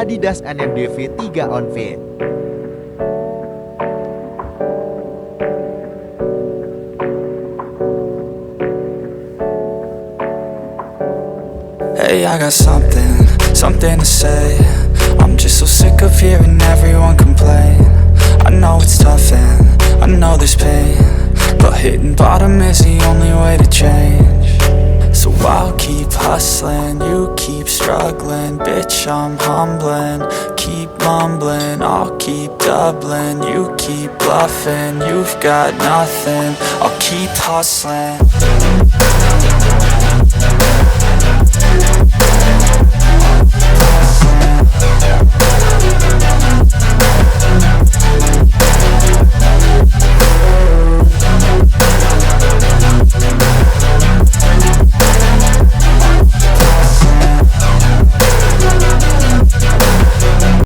Adidas NMDV 3 On Fit. Hey, I got something to say. I'm just so sick of hearing everyone complain. I know it's tough and I know there's pain, but hitting bottom is the only way to change. So I'll keep hustling, you keep struggling. Bitch, I'm humbling, keep mumbling. I'll keep doubling, you keep bluffing. You've got nothing, I'll keep hustling.